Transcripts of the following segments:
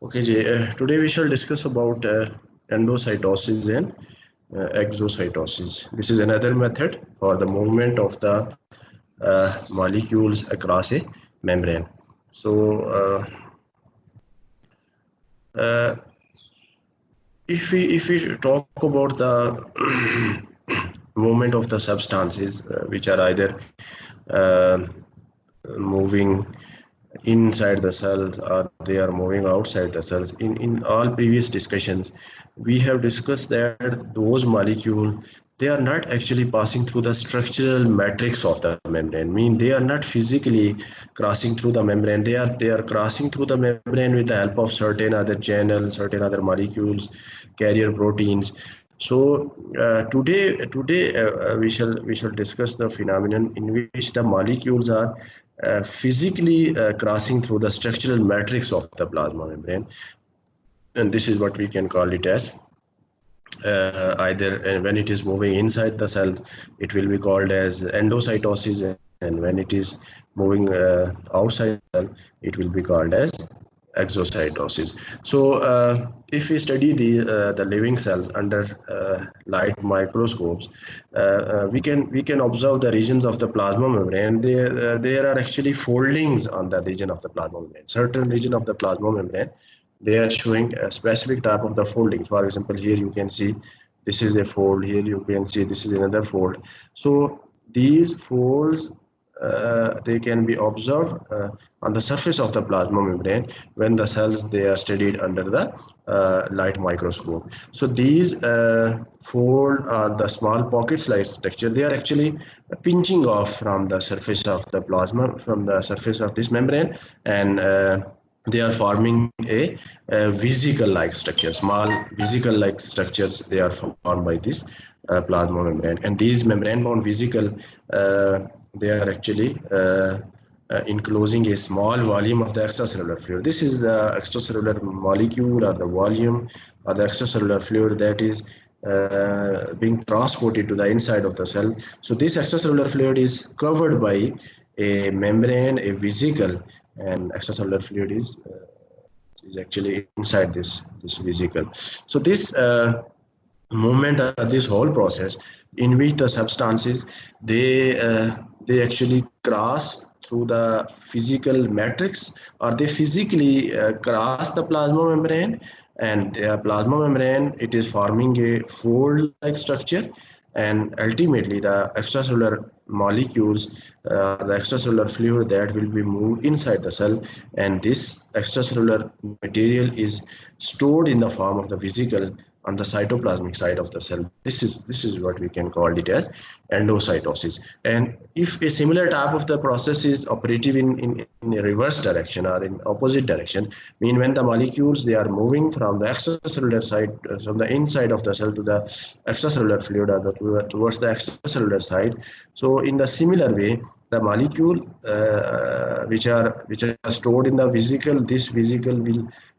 Okay, Jay. Today we shall discuss about endocytosis and exocytosis. This is another method for the movement of the molecules across a membrane. So, uh, if we talk about the movement of the substances which are either uh, moving inside the cells or they are moving outside the cells. In all previous discussions we have discussed that those molecules, they are not actually passing through the structural matrix of the membrane. Mean they are not physically crossing through the membrane. They are crossing through the membrane with the help of certain other channels, certain other molecules, carrier proteins. So today we shall discuss the phenomenon in which the molecules are physically crossing through the structural matrix of the plasma membrane, and this is what we can call it as either when it is moving inside the cell, it will be called as endocytosis, and when it is moving outside the cell, it will be called as exocytosis. So if we study the living cells under light microscopes, we can observe the regions of the plasma membrane. There are actually foldings on the region of the plasma membrane. Certain region of the plasma membrane, they are showing a specific type of the foldings. For example, here you can see this is a fold. Here you can see this is another fold. So these folds, they can be observed on the surface of the plasma membrane when the cells they are studied under the light microscope. So these fold are the small pockets like structure. They are actually pinching off from the surface of the plasma, from the surface of this membrane, and they are forming a vesicle like structure, small vesicle like structures. They are formed by this plasma membrane, and these membrane bound vesicle, they are actually enclosing a small volume of the extracellular fluid. This is the extracellular molecule or the volume or the extracellular fluid that is being transported to the inside of the cell. So this extracellular fluid is covered by a membrane, a vesicle, and extracellular fluid is actually inside this vesicle. So this movement, this whole process in which the substances they actually cross through the physical matrix, or they physically cross the plasma membrane, and the plasma membrane, it is forming a fold like structure, and ultimately the extracellular molecules, the extracellular fluid that will be moved inside the cell, and this extracellular material is stored in the form of the vesicle on the cytoplasmic side of the cell. This is what we can call it as endocytosis. And if a similar type of the process is operative in a reverse direction or in opposite direction, mean when the molecules they are moving from the extracellular side, from the inside of the cell to the extracellular fluid, or towards the extracellular side. So in the similar way, the molecule which are stored in the vesicle, this vesicle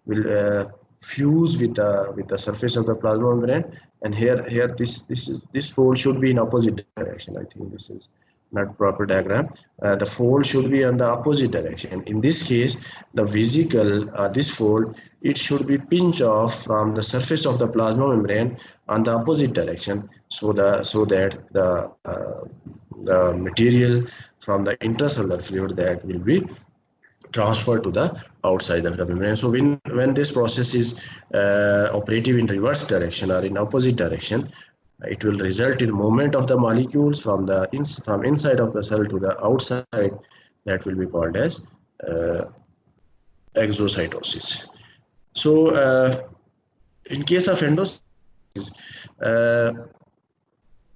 will fuse with the surface of the plasma membrane, and here this fold should be in opposite direction. I think this is not proper diagram. The fold should be on the opposite direction. In this case, the vesicle, this fold, it should be pinched off from the surface of the plasma membrane on the opposite direction, so that the material from the intracellular fluid that will be transferred to the outside of the membrane. So when this process is operative in reverse direction or in opposite direction, it will result in movement of the molecules from inside of the cell to the outside. That will be called as uh, exocytosis. So in case of endocytosis, uh,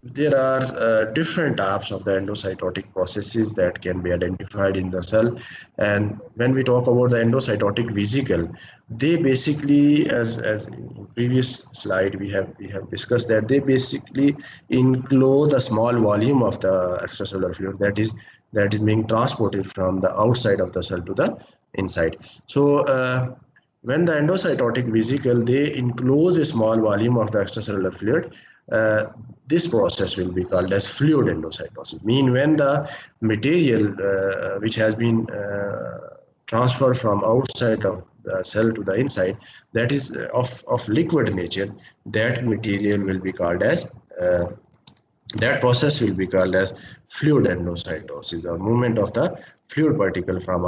there are different types of the endocytotic processes that can be identified in the cell. And when we talk about the endocytotic vesicle, they basically, as in previous slide we have discussed, that they basically enclose a small volume of the extracellular fluid that is being transported from the outside of the cell to the inside. So when the endocytotic vesicle they enclose a small volume of the extracellular fluid, uh, this process will be called as fluid endocytosis. Mean when the material which has been transfer from outside of the cell to the inside, that is of liquid nature, that material will be called as that process will be called as fluid endocytosis, or movement of the fluid particle from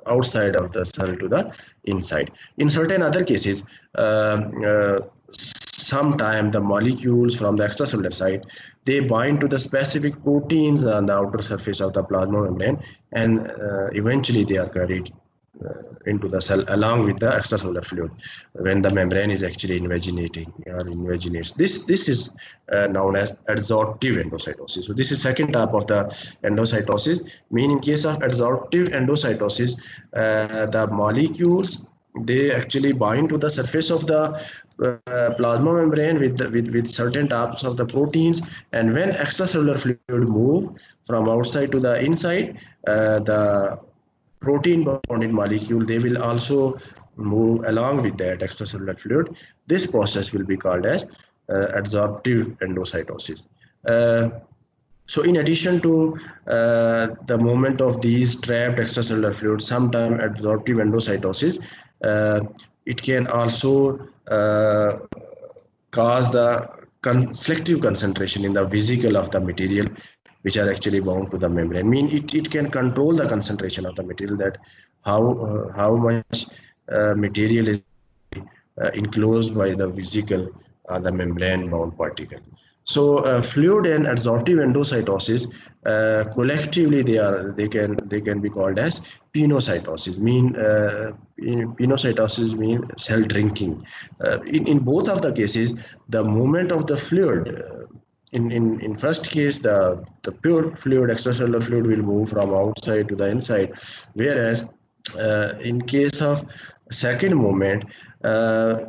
outside of the cell to the inside. In certain other cases, sometimes the molecules from the extracellular side, they bind to the specific proteins on the outer surface of the plasma membrane, and eventually they are carried into the cell along with the extracellular fluid when the membrane is actually invaginating or invaginates. This is known as adsorptive endocytosis. So this is second type of the endocytosis. Mean in case of adsorptive endocytosis, the molecules, they actually bind to the surface of the plasma membrane with certain types of the proteins, and when extracellular fluid move from outside to the inside, the protein bonded molecule, they will also move along with that extracellular fluid. This process will be called as adsorptive endocytosis. So in addition to the movement of these trapped extracellular fluids, sometimes adsorptive endocytosis, it can also cause the selective concentration in the vesicle of the material which are actually bound to the membrane. I mean, it can control the concentration of the material, that how much material is enclosed by the vesicle, the membrane bound particle. So fluid and adsorptive endocytosis, collectively they can be called as pinocytosis. Pinocytosis mean cell drinking. In both of the cases, the movement of the fluid, in first case, the pure fluid, extracellular fluid, will move from outside to the inside, whereas in case of second movement,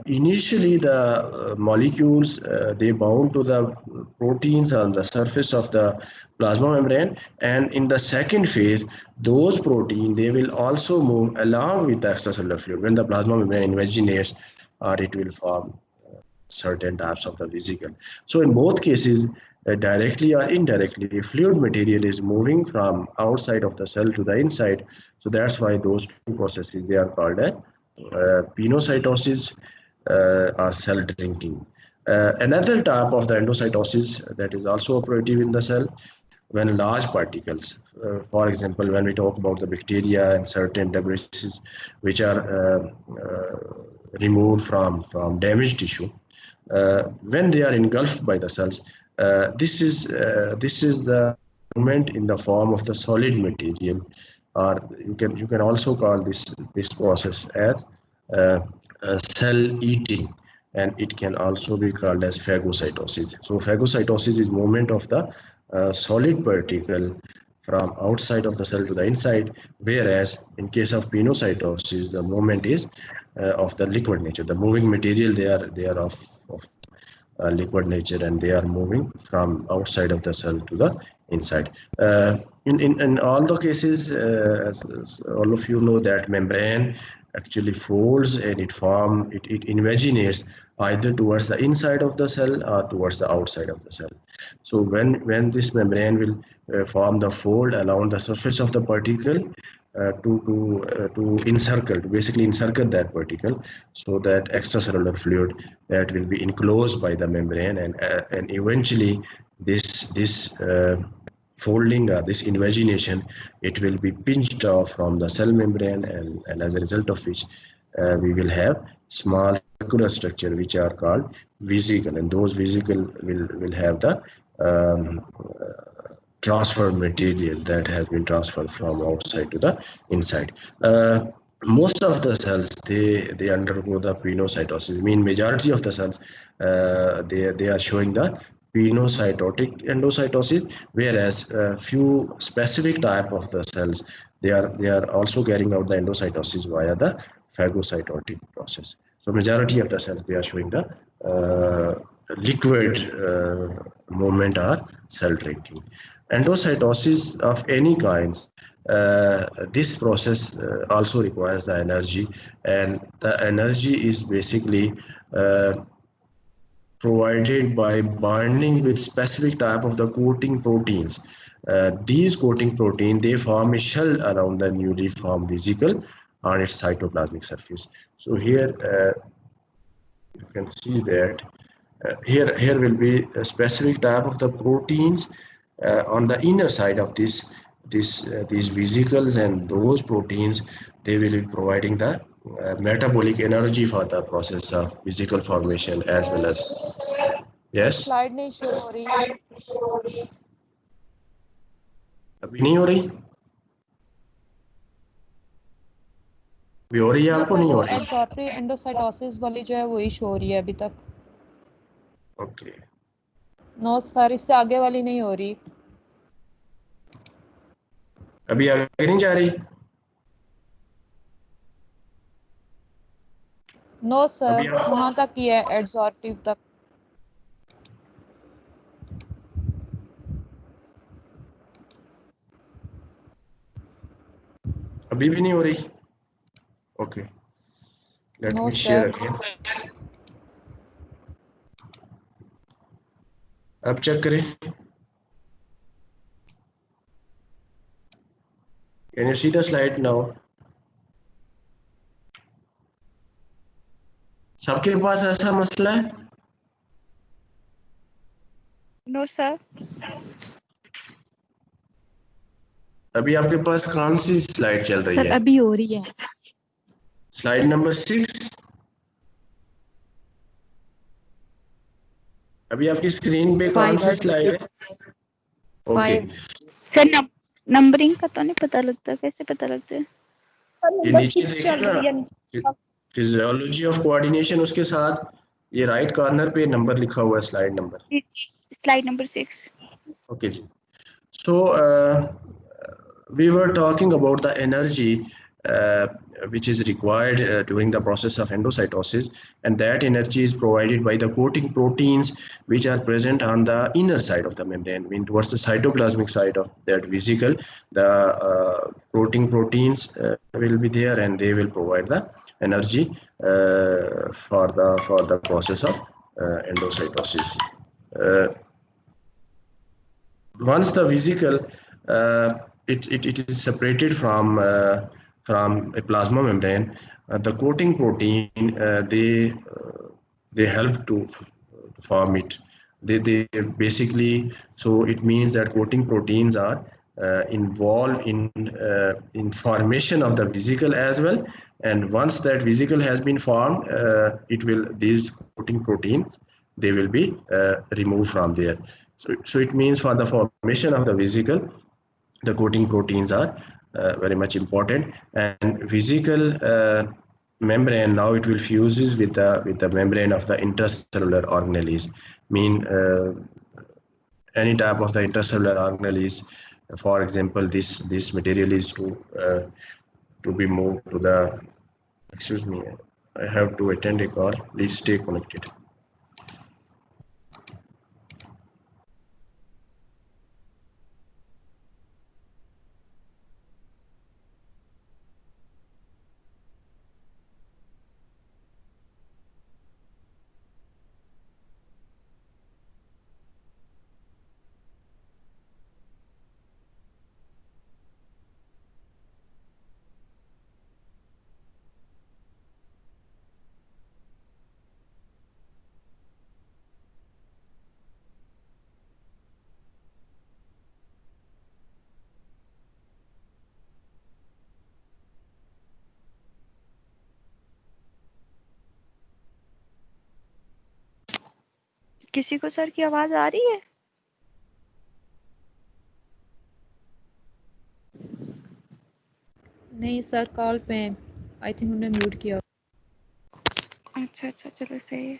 initially the molecules, they bound to the proteins on the surface of the plasma membrane, and in the second phase, those proteins, they will also move along with the extracellular fluid when the plasma membrane invaginates, or it will form certain types of the vesicle. So in both cases, directly or indirectly, fluid material is moving from outside of the cell to the inside. So that's why those two processes, they are called as pinocytosis or cell drinking. Another type of the endocytosis that is also operative in the cell, when large particles, for example, when we talk about the bacteria and certain debris which are removed from damaged tissue, when they are engulfed by the cells, this is the movement in the form of the solid material, or you can also call this process as cell eating, and it can also be called as phagocytosis. So phagocytosis is movement of the solid particle from outside of the cell to the inside, whereas in case of pinocytosis, the movement is of the liquid nature. The moving material, they are of liquid nature, and they are moving from outside of the cell to the inside. In all the cases, as all of you know, that membrane actually folds, and it invaginates either towards the inside of the cell or towards the outside of the cell. So when this membrane will form the fold along the surface of the particle, to encircle, to basically encircle that particle, so that extracellular fluid that will be enclosed by the membrane, and eventually this folding, this invagination, it will be pinched off from the cell membrane, and as a result of which we will have small circular structure which are called vesicle, and those vesicle will have the transferred material that has been transferred from outside to the inside. Most of the cells, they undergo the pinocytosis. I mean, majority of the cells, they are showing the pinocytotic endocytosis, whereas few specific type of the cells, they are also carrying out the endocytosis via the phagocytotic process. So majority of the cells, they are showing the liquid movement or cell drinking. Endocytosis of any kind, this process also requires the energy, and the energy is basically provided by binding with specific type of the coating proteins these coating protein, they form a shell around the newly formed vesicle on its cytoplasmic surface. So here you can see that here will be a specific type of the proteins on the inner side of these vesicles, and those proteins, they will be providing the metabolic energy for the process of vesicle formation as well as. Sir Yes, slide नहीं show हो रही। अभी नहीं हो रही, अभी हो रही है नहीं आपको, सर, नहीं वो हो रही? एडजॉर्प्टिव एंडोसाइटोसिस वाली जो है वही शो हो रही है अभी तक। ओके, नो सर, इससे आगे वाली नहीं हो रही। अभी आगे नहीं जा रही? नो अभी सर, आप वहाँ तक ही है, एडजॉर्प्टिव तक। अभी भी नहीं हो रही? Okay, let know me share sir. Again. अब चेक करें, can you see the slide now? सबके पास ऐसा मसला है? No sir. अभी आपके पास कौन सी स्लाइड चल रही सर है? अभी हो रही है। Slide number 6। अभी आपकी स्क्रीन पे कौन सी स्लाइड है? ओके, सर नंबरिंग का तो नहीं पता लगता, कैसे पता लगता है? ये नीचे देखिए ना, फिजियोलॉजी ऑफ कोऑर्डिनेशन, उसके साथ ये राइट कॉर्नर पे नंबर लिखा हुआ है, slide number. Slide number 6। Okay जी, so we were talking about the energy uh, which is required during the process of endocytosis, and that energy is provided by the coating proteins which are present on the inner side of the membrane, I mean towards the cytoplasmic side of that vesicle. The coating proteins will be there, and they will provide the energy for the process of endocytosis. Uh, Once the vesicle it is separated from a plasma membrane, the coating protein, they help to form it. They basically, so it means that coating proteins are involved in formation of the vesicle as well. And once that vesicle has been formed, it will, these coating proteins, they will be removed from there. So it means for the formation of the vesicle, the coating proteins are very much important. And vesicle membrane, now it will fuses with the membrane of the intercellular organelles. Mean any type of the intercellular organelles. For example, this material is to be moved to the. Excuse me, I have to attend a call. Please stay connected. किसी को sir की आवाज आ रही है? नहीं sir, call पे I think उन्होंने mute किया। अच्छा अच्छा, चलो सही है।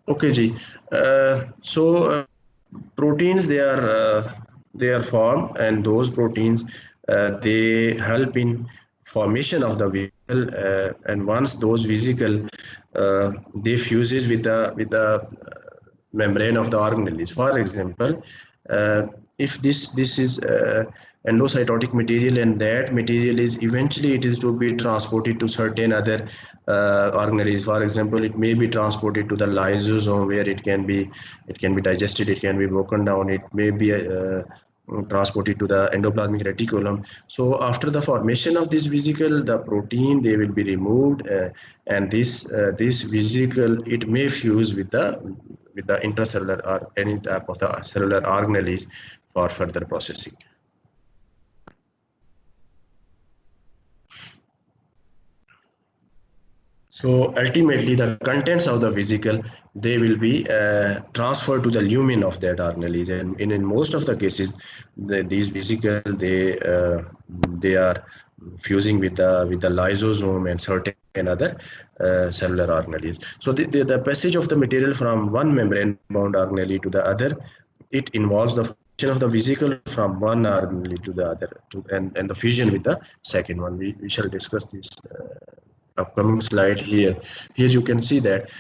Okay, Ji. Proteins they are formed, and those proteins they help in formation of the vesicle, and once those vesicle they fuses with the membrane of the organelles. For example, if this is endocytotic material, and that material is eventually it is to be transported to certain other organelles. For example, it may be transported to the lysosome, where it can be digested, it can be broken down, it may be transported to the endoplasmic reticulum. So after the formation of this vesicle, the protein they will be removed, and this vesicle it may fuse with the intracellular or any type of the cellular organelles for further processing. So ultimately, the contents of the vesicle they will be transferred to the lumen of that organelles, and in most of the cases, these vesicle they are fusing with the lysosome and certain other cellular organelles. So the passage of the material from one membrane-bound organelle to the other, it involves the formation of the vesicle from one organelle to the other, and the fusion with the second one. We shall discuss this. Upcoming slide here. Here you can see that,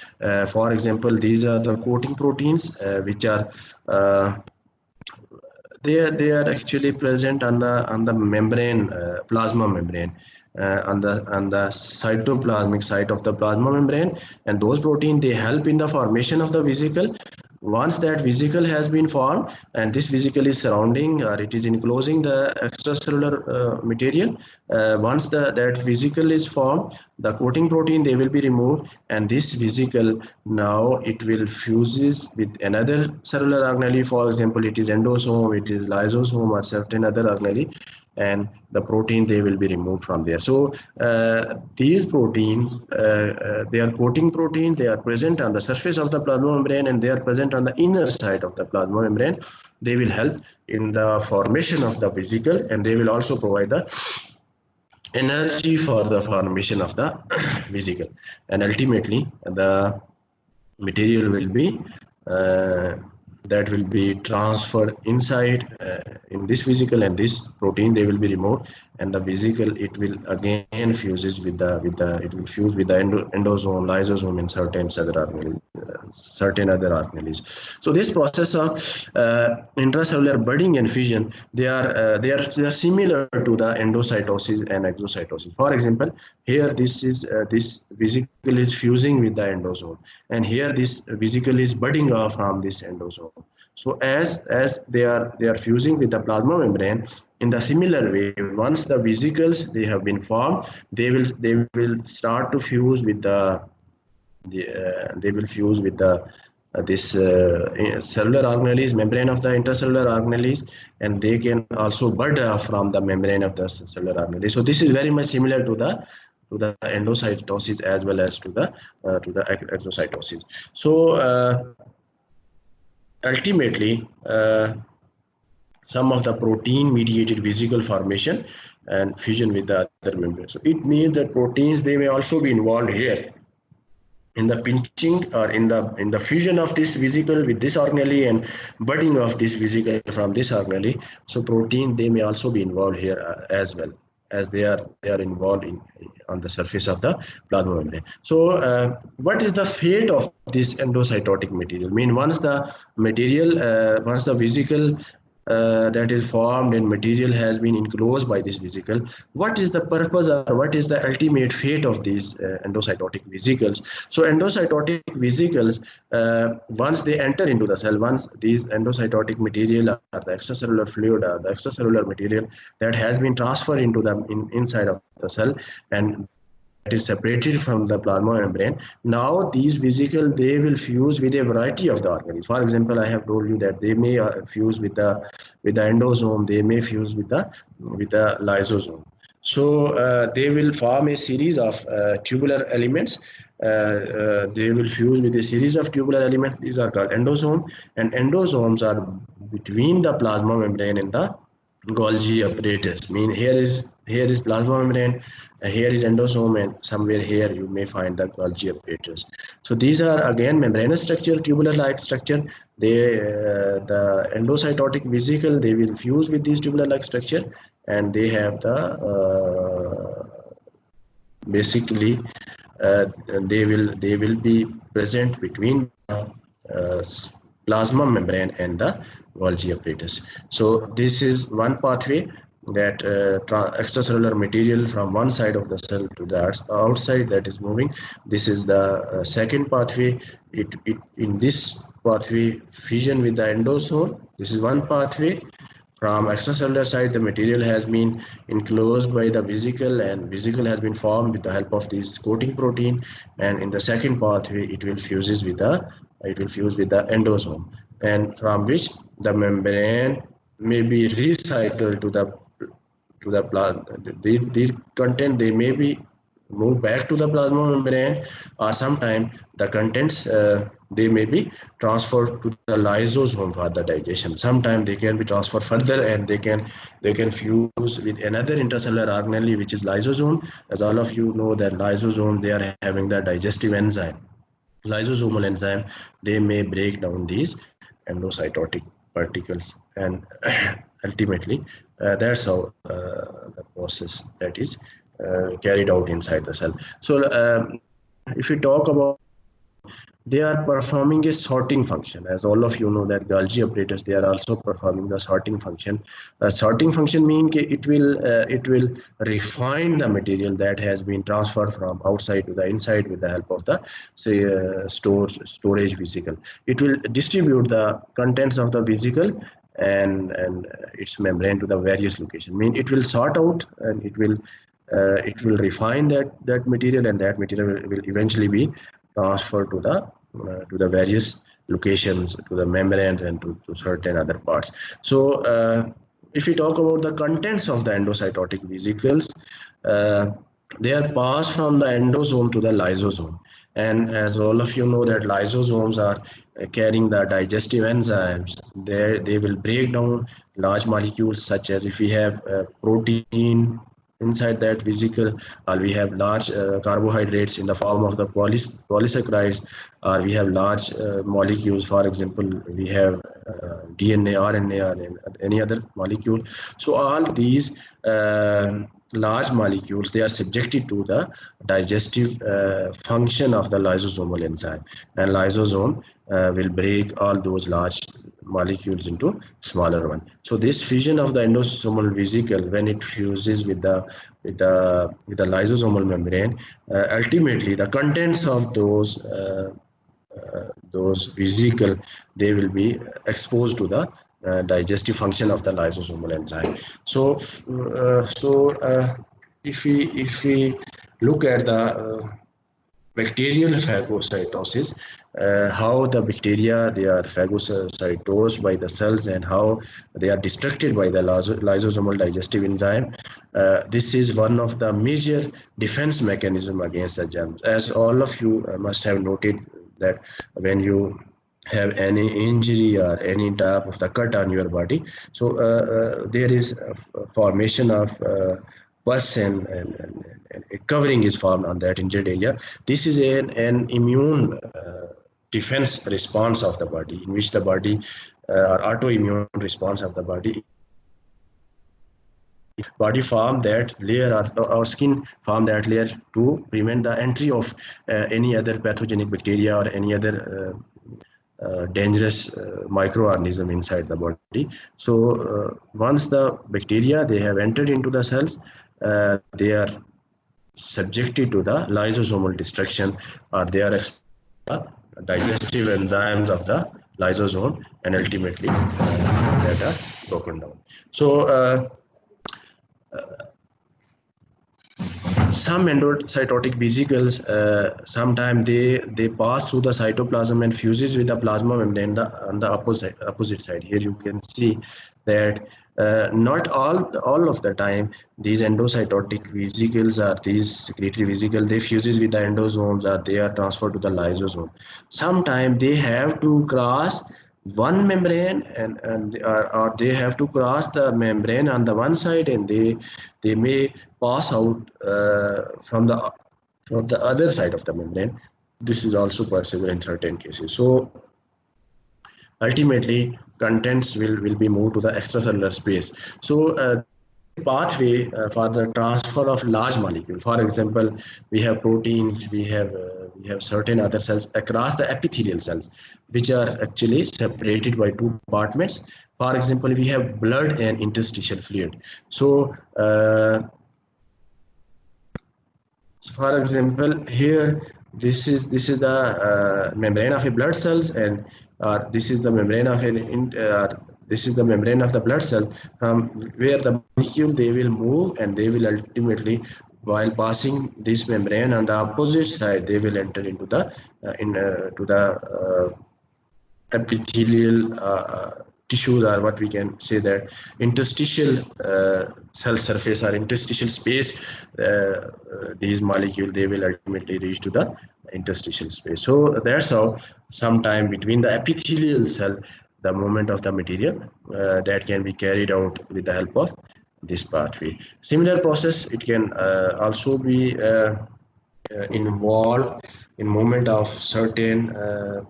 for example, these are the coating proteins, which are they are actually present on the membrane, plasma membrane, on the cytoplasmic site of the plasma membrane, and those protein they help in the formation of the vesicle. Once that vesicle has been formed, and this vesicle is surrounding or it is enclosing the extracellular material, once that vesicle is formed, the coating protein they will be removed, and this vesicle now it will fuses with another cellular organelle. For example, it is endosome, it is lysosome, or certain other organelle, and the protein they will be removed from there. So these proteins they are coating protein, they are present on the surface of the plasma membrane, and they are present on the inner side of the plasma membrane. They will help in the formation of the vesicle, and they will also provide the energy for the formation of the vesicle, and ultimately the material will be that will be transferred inside in this vesicle, and this protein they will be removed, and the vesicle it will again fuses with the it will fuse with the endosome, lysosome, and certain other organelles. So this process of intracellular budding and fusion, they are similar to the endocytosis and exocytosis. For example, here this vesicle is fusing with the endosome, and here this vesicle is budding off from this endosome. So as they are fusing with the plasma membrane, in the similar way, once the vesicles they have been formed, they will start to fuse with they will fuse with this cellular organelles, membrane of the intracellular organelles, and they can also bud from the membrane of the cellular organelles. So this is very much similar to the endocytosis as well as to the exocytosis. So ultimately, some of the protein mediated vesicle formation and fusion with the other membrane. So it means that proteins they may also be involved here in the pinching or in the fusion of this vesicle with this organelle and budding of this vesicle from this organelle. So protein they may also be involved here as well, as they are involved on the surface of the plasma membrane. So what is the fate of this endocytotic material? I mean, once the material once the vesicle that is formed and material has been enclosed by this vesicle, what is the purpose or what is the ultimate fate of these endocytotic vesicles? So endocytotic vesicles, once they enter into the cell, once these endocytotic material or the extracellular fluid or the extracellular material that has been transferred into the inside of the cell, and that is separated from the plasma membrane. Now these vesicles they will fuse with a variety of the organelles. For example, I have told you that they may fuse with the endosome, they may fuse with the lysosome. So they will form a series of tubular elements. They will fuse with a series of tubular elements. These are called endosome, and endosomes are between the plasma membrane and the Golgi apparatus. Mean here is plasma membrane, here is endosome, and somewhere here you may find the Golgi apparatus. So these are again membranous structure, tubular-like structure. They the endocytotic vesicle, they will fuse with these tubular-like structure, and they have the basically they will be present between uh, plasma membrane and the Golgi apparatus. So this is one pathway, that extracellular material from one side of the cell to the outside, that is moving. This is the second pathway. It in this pathway, fission with the endosome. This is one pathway. From extracellular side, the material has been enclosed by the vesicle, and vesicle has been formed with the help of this coating protein. And in the second pathway, it will fuse with the endosome, and from which the membrane may be recycled to the plasma. These content, they may be move back to the plasma membrane, or sometime the contents they may be transferred to the lysosome for the digestion. Sometimes they can be transferred further, and they can fuse with another intracellular organelle, which is lysosome. As all of you know, that lysosome, they are having the digestive enzyme, lysosomal enzyme. They may break down these endocytotic particles, and ultimately that's how the process that is carried out inside the cell. So if we talk about, they are performing a sorting function. As all of you know, that Golgi apparatus, they are also performing the sorting function. Sorting function means it will refine the material that has been transferred from outside to the inside with the help of the say storage vesicle. It will distribute the contents of the vesicle and its membrane to the various locations. Mean it will sort out, and it will refine that material, and that material will eventually be transferred to the various locations, to the membranes, and to certain other parts. So if we talk about the contents of the endocytotic vesicles, they are passed from the endosome to the lysosome. And as all of you know, that lysosomes are carrying the digestive enzymes. They will break down large molecules, such as if we have protein inside that vesicle, or we have large carbohydrates in the form of the polysaccharides, or we have large molecules. For example, we have DNA, RNA, or any other molecule. So all these large molecules, they are subjected to the digestive function of the lysosomal enzyme, and lysosome will break all those large molecules into smaller one. So this fission of the endosomal vesicle, when it fuses with the lysosomal membrane, ultimately the contents of those vesicle, they will be exposed to the digestive function of the lysosomal enzyme. So if we look at the bacterial phagocytosis, how the bacteria, they are phagocytosed by the cells, and how they are destructed by the lysosomal digestive enzyme. This is one of the major defense mechanism against the germs. As all of you must have noted, that when you have any injury or any type of the cut on your body, so there is a formation of pus, and a covering is formed on that injured area. This is an immune defense response of the body, in which the body or autoimmune response of the body form that layer, or our skin form that layer, to prevent the entry of any other pathogenic bacteria or any other dangerous microorganism inside the body. So once the bacteria, they have entered into the cells, they are subjected to the lysosomal destruction, or they are digestive enzymes of the lysosome, and ultimately that are broken down. So some endocytotic vesicles, sometimes they pass through the cytoplasm and fuses with the plasma membrane on the opposite side. Here you can see that not all of the time these endocytotic vesicles, or these secretory vesicles, they fuses with the endosomes, or they are transferred to the lysosome. Sometimes they have to cross one membrane or they have to cross the membrane on the one side, and they may pass out from the other side of the membrane. This is also possible in certain cases. So ultimately contents will be moved to the extracellular space. So pathway for the transfer of large molecule. For example, we have proteins, we have certain other cells across the epithelial cells, which are actually separated by two compartments. For example, we have blood and interstitial fluid. So for example, here this is the membrane of a blood cells, and this is the membrane of this is the membrane of the blood cell, from where the molecule they will move, and they will ultimately, while passing this membrane on the opposite side, they will enter into the epithelial tissues, or what we can say that interstitial cell surface or interstitial space. These molecules they will ultimately reach to the interstitial space. So that's how sometime between the epithelial cell, the movement of the material that can be carried out with the help of this pathway. Similar process, it can also be involved in movement of certain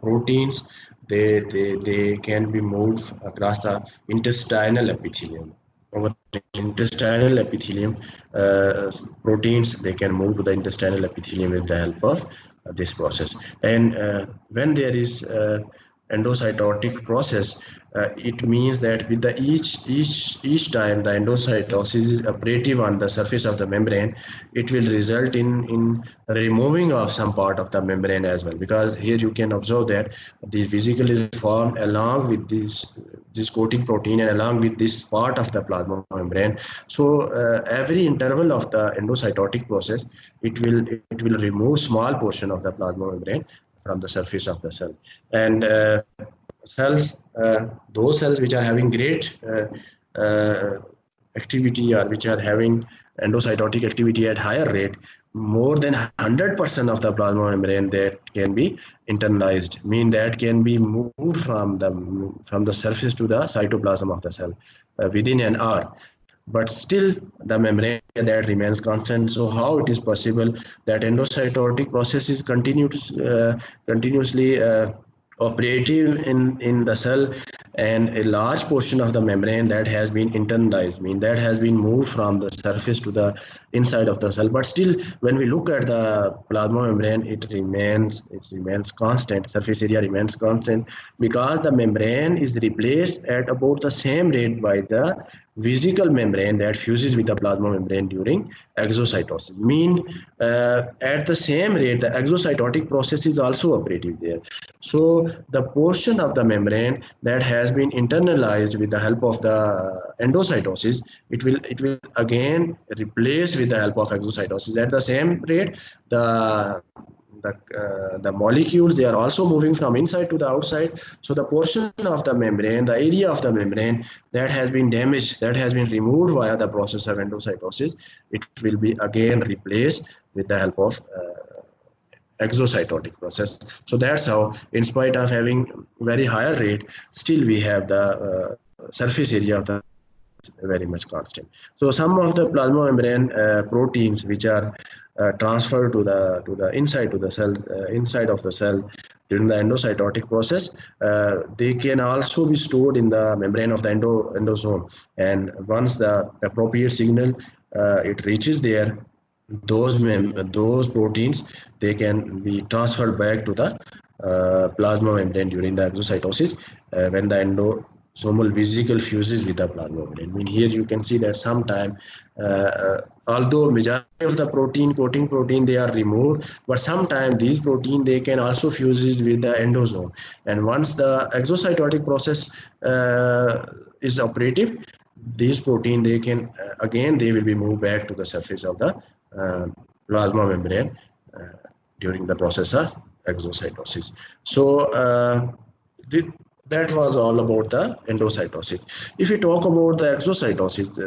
proteins. They can be moved across the intestinal epithelium. Over the intestinal epithelium, proteins they can move to the intestinal epithelium with the help of this process. And when there is endocytotic process, it means that with the each time the endocytosis is operative on the surface of the membrane, it will result in removing of some part of the membrane as well, because here you can observe that the vesicle is formed along with this coating protein and along with this part of the plasma membrane. So every interval of the endocytotic process, it will remove small portion of the plasma membrane from the surface of the cell. And cells, those cells which are having great activity, or which are having endocytotic activity at higher rate, more than 100% of the plasma membrane that can be internalized, mean that can be moved from the surface to the cytoplasm of the cell within an hour. But still the membrane that remains constant. So how it is possible that endocytotic process is continuously operative in the cell, and a large portion of the membrane that has been internalized, mean that has been moved from the surface to the inside of the cell, but still when we look at the plasma membrane, it remains constant, surface area remains constant, because the membrane is replaced at about the same rate by the vesicle membrane that fuses with the plasma membrane during exocytosis. Mean at the same rate the exocytotic process is also operative there. So the portion of the membrane that has been internalized with the help of the endocytosis, it will again replace with the help of exocytosis. At the same rate, the molecules, they are also moving from inside to the outside. So the portion of the membrane, the area of the membrane that has been damaged, that has been removed via the process of endocytosis, it will be again replaced with the help of exocytotic process. So that's how, in spite of having very higher rate, still we have the surface area of the very much constant. So some of the plasma membrane proteins which are transferred to the inside to the cell, inside of the cell during the endocytotic process, they can also be stored in the membrane of the endosome. And once the appropriate signal it reaches there, those proteins, they can be transferred back to the plasma membrane during the exocytosis when the endosomal vesicle fuses with the plasma membrane. I mean, here you can see that sometime, although majority of the coating protein they are removed, but sometimes these protein they can also fuse with the endosome. And once the exocytotic process is operative, these protein they can again they will be moved back to the surface of the plasma membrane during the process of exocytosis. So that was all about the endocytosis. If we talk about the exocytosis,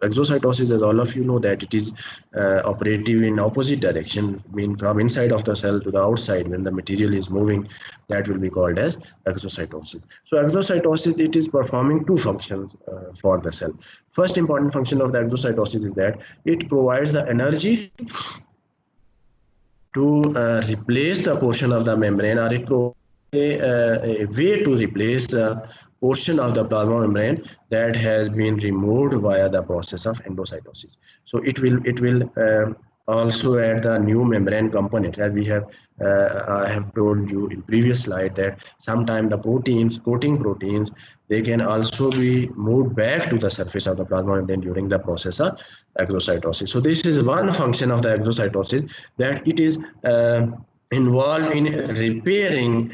exocytosis, as all of you know, that it is operative in opposite direction, mean from inside of the cell to the outside. When the material is moving, that will be called as exocytosis. So exocytosis, it is performing two functions for the cell. First important function of the exocytosis is that it provides the energy to replace the portion of the membrane, or it provides a way to replace the portion of the plasma membrane that has been removed via the process of endocytosis. So it will also add the new membrane component, as we have I have told you in previous slide that sometimes the proteins, coating proteins, they can also be moved back to the surface of the plasma membrane during the process of exocytosis. So this is one function of the exocytosis, that it is involved in repairing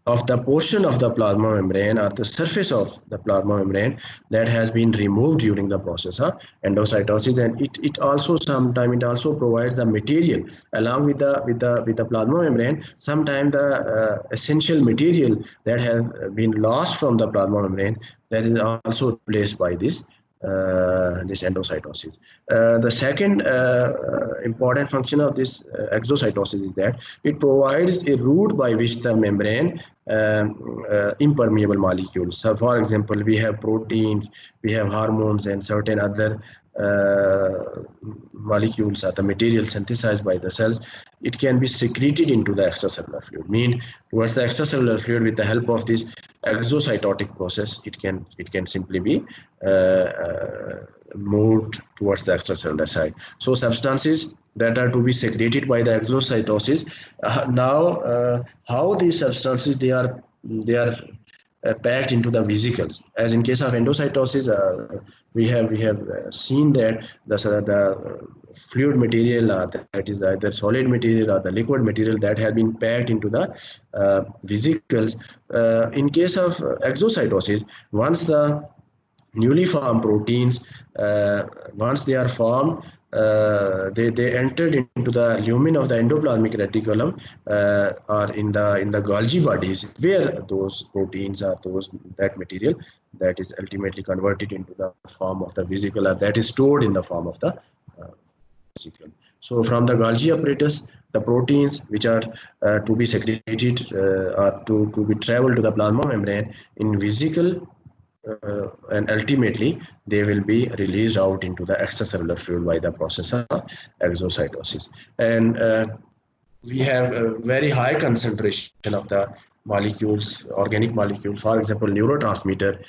of the portion of the plasma membrane or the surface of the plasma membrane that has been removed during the process of endocytosis. And it also sometimes it also provides the material along with the plasma membrane. Sometimes the essential material that has been lost from the plasma membrane, that is also replaced by this endocytosis. The second important function of this exocytosis is that it provides a route by which the membrane impermeable molecules. So for example, we have proteins, we have hormones, and certain other molecules or the material synthesized by the cells. It can be secreted into the extracellular fluid. Mean towards the extracellular fluid, with the help of this exocytotic process, it can simply be moved towards the extracellular side. So substances that are to be secreted by the exocytosis. How these substances they are packed into the vesicles. As in case of endocytosis, we have seen that the fluid material, that is either solid material or the liquid material, that has been packed into the vesicles. In case of exocytosis, once the newly formed proteins, once they are formed, they entered into the lumen of the endoplasmic reticulum, or in the Golgi bodies, where those proteins or that material that is ultimately converted into the form of the vesicle, or that is stored in the form of the vesicle. So from the Golgi apparatus, the proteins which are to be secreted or to be traveled to the plasma membrane in vesicle, and ultimately they will be released out into the extracellular fluid by the process of exocytosis. And we have a very high concentration of the molecules, organic molecules. For example, neurotransmitter,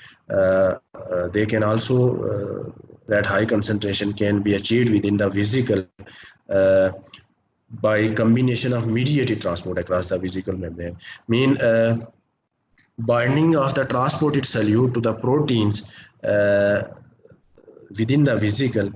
they can also, that high concentration can be achieved within the vesicle by combination of mediated transport across the vesicle membrane. Mean binding of the transported solute to the proteins within the vesicle,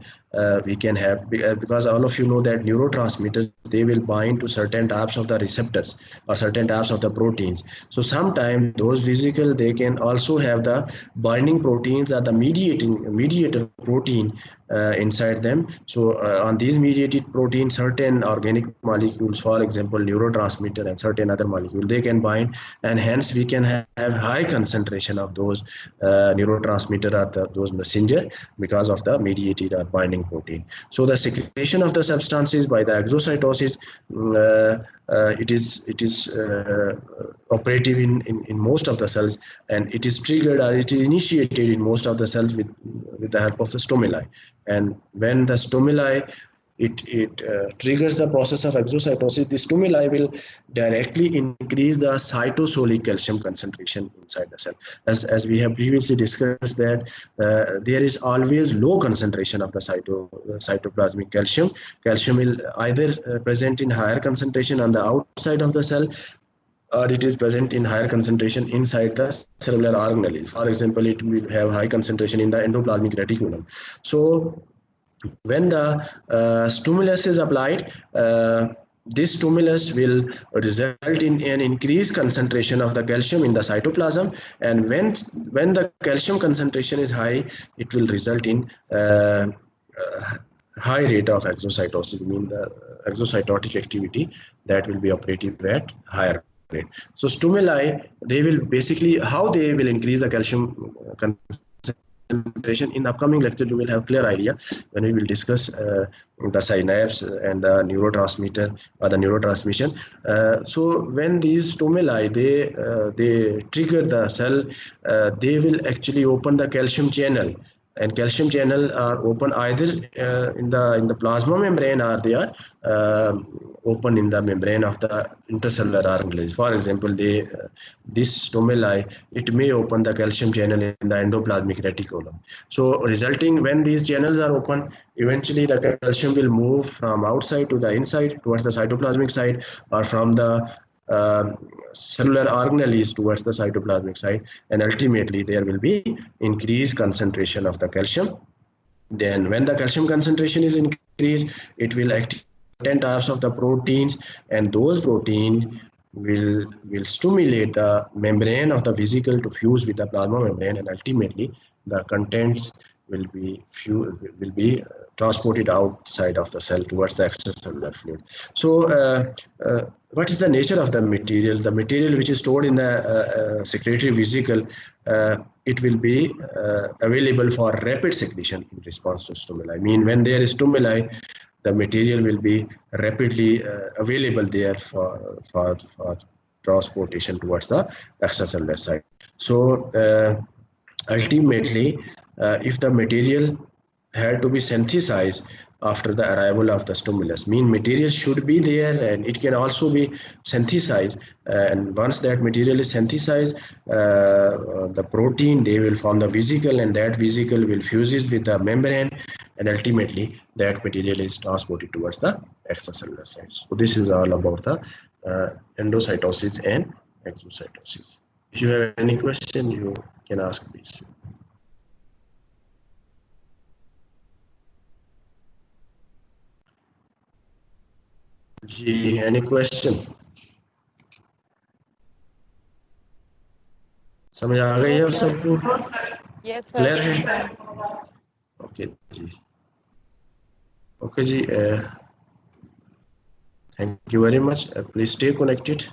we can have, because all of you know that neurotransmitters, they will bind to certain types of the receptors or certain types of the proteins. So sometimes those vesicle, they can also have the binding proteins or the mediator protein inside them. So on these mediated proteins, certain organic molecules, for example neurotransmitter and certain other molecules, they can bind, and hence we can have high concentration of those neurotransmitter or those messenger because of the mediated or binding protein. So the secretion of the substances by the exocytosis, it is operative in most of the cells, and it is triggered or it is initiated in most of the cells with the help of the stimuli. And when the stimuli it triggers the process of exocytosis, the stimuli will directly increase the cytosolic calcium concentration inside the cell. As we have previously discussed that there is always low concentration of the cytoplasmic calcium. Calcium will either present in higher concentration on the outside of the cell, or it is present in higher concentration inside the cellular organelle. For example, it will have high concentration in the endoplasmic reticulum. So when the stimulus is applied, this stimulus will result in an increased concentration of the calcium in the cytoplasm, and when the calcium concentration is high, it will result in high rate of exocytosis, mean the exocytotic activity that will be operative at higher rate. rate. So stimuli, they will basically, how they will increase the calcium concentration. In upcoming lecture you will have clear idea when we will discuss the synapse and the neurotransmitter or the neurotransmission. So when these stimuli they trigger the cell, they will actually open the calcium channel, and calcium channel are open either in the plasma membrane, or they are open in the membrane of the intercellular organelles. For example, this stimuli, it may open the calcium channel in the endoplasmic reticulum. So resulting, when these channels are open, eventually the calcium will move from outside to the inside towards the cytoplasmic side, or from the cellular organelles towards the cytoplasmic side, and ultimately there will be increased concentration of the calcium. Then when the calcium concentration is increased, it will activate types of the proteins, and those proteins will stimulate the membrane of the vesicle to fuse with the plasma membrane, and ultimately the contents will be transported outside of the cell towards the extracellular fluid. So what is the nature of the material? The material which is stored in the secretory vesicle, it will be available for rapid secretion in response to stimuli. I mean, when there is stimuli, the material will be rapidly available there for transportation towards the extracellular side. So ultimately, if the material had to be synthesized after the arrival of the stimulus, mean material should be there and it can also be synthesized, and once that material is synthesized, the protein, they will form the vesicle, and that vesicle will fuses with the membrane, and ultimately that material is transported towards the extracellular side. So this is all about the endocytosis and exocytosis. If you have any question, you can ask, please. Ji, any question? समझ आ गई है अब सबको? Yes, sir. Clear है? Okay ji. Okay ji. Thank you very much. Please stay connected.